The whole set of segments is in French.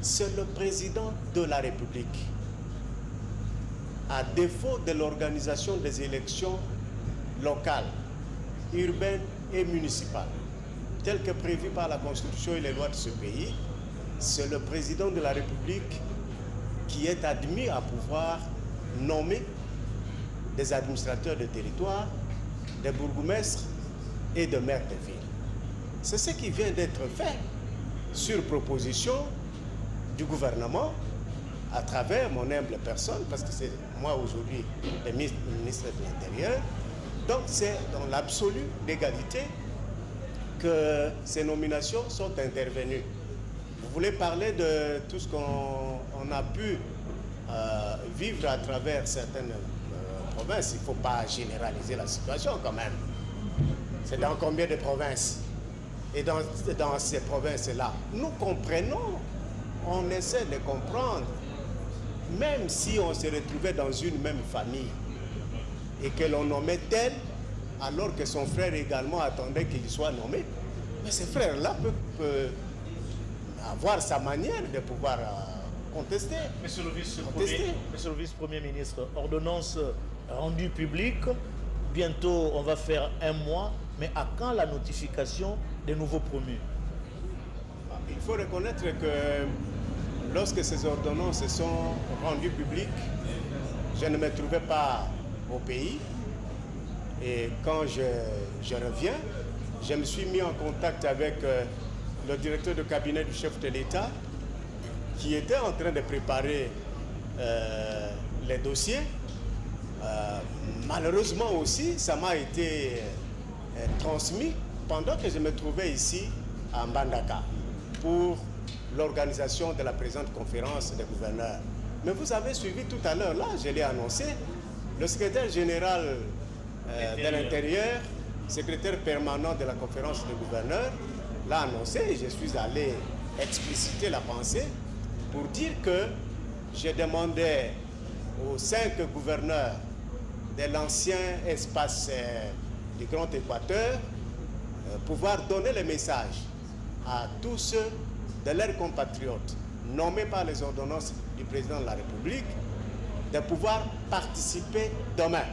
c'est le président de la République. À défaut de l'organisation des élections locales, urbaines et municipales, telles que prévues par la Constitution et les lois de ce pays, c'est le président de la République qui est admis à pouvoir nommer des administrateurs de territoire, des bourgmestres et des maires de ville. C'est ce qui vient d'être fait sur proposition du gouvernement à travers mon humble personne, parce que c'est moi aujourd'hui le ministre de l'Intérieur. Donc c'est dans l'absolu d'égalité que ces nominations sont intervenues. Vous voulez parler de tout ce qu'on a pu vivre à travers certaines provinces. Il ne faut pas généraliser la situation quand même. C'est dans combien de provinces? Et dans ces provinces-là, nous comprenons, on essaie de comprendre, même si on se retrouvait dans une même famille et que l'on nommait tel, alors que son frère également attendait qu'il soit nommé, mais ce frère-là peut avoir sa manière de pouvoir contester. Monsieur le vice-premier ministre, ordonnance rendue publique, bientôt on va faire 1 mois, mais à quand la notification des nouveaux promus? Il faut reconnaître que lorsque ces ordonnances sont rendues publiques, je ne me trouvais pas au pays. Et quand je reviens, je me suis mis en contact avec le directeur de cabinet du chef de l'État qui était en train de préparer les dossiers. Malheureusement aussi, ça m'a été transmis pendant que je me trouvais ici à Mbandaka pour l'organisation de la présente conférence des gouverneurs. Mais vous avez suivi tout à l'heure, là, je l'ai annoncé, le secrétaire général de l'Intérieur, secrétaire permanent de la conférence des gouverneurs, l'a annoncé et je suis allé expliciter la pensée pour dire que je demandais aux 5 gouverneurs de l'ancien espace du Grand Équateur pouvoir donner le message à tous ceux de leurs compatriotes nommés par les ordonnances du président de la République de pouvoir participer demain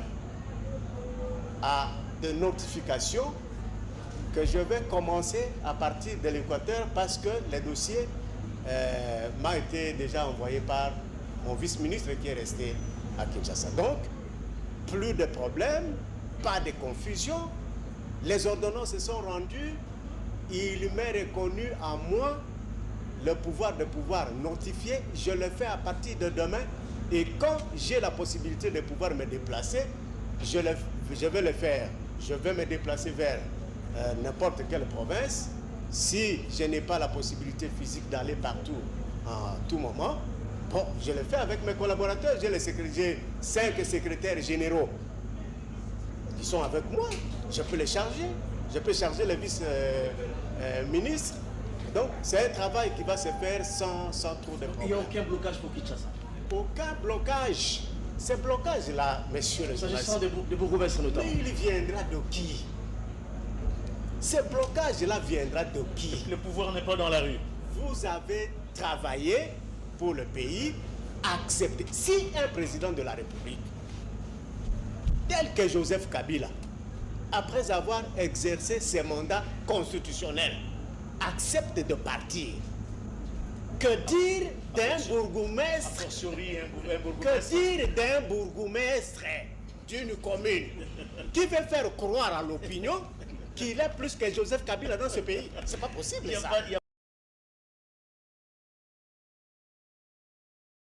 à des notifications que je vais commencer à partir de l'Équateur parce que les dossiers m'ont été déjà envoyés par mon vice-ministre qui est resté à Kinshasa. Donc, plus de problèmes, pas de confusion. Les ordonnances se sont rendues. Il m'est reconnu à moi le pouvoir de pouvoir notifier. Je le fais à partir de demain. Et quand j'ai la possibilité de pouvoir me déplacer, je vais le faire. Je vais me déplacer vers n'importe quelle province. Si je n'ai pas la possibilité physique d'aller partout en tout moment, bon, je le fais avec mes collaborateurs. J'ai 5 secrétaires généraux qui sont avec moi. Je peux les charger. Je peux charger le vice-ministre. Donc, c'est un travail qui va se faire sans trop de problèmes. Il n'y a aucun blocage pour Kinshasa? Aucun blocage. Ces blocages-là, monsieur le journaliste, s'agissant de bourgmestres notamment. mais il viendra de qui? Ces blocages-là viendra de qui? Le pouvoir n'est pas dans la rue. Vous avez travaillé pour le pays, accepté. Si un président de la République, tel que Joseph Kabila, après avoir exercé ses mandats constitutionnels, accepte de partir, que dire d'un bourgmestre, d'une commune qui veut faire croire à l'opinion qu'il est plus que Joseph Kabila dans ce pays? C'est pas possible. Il n'y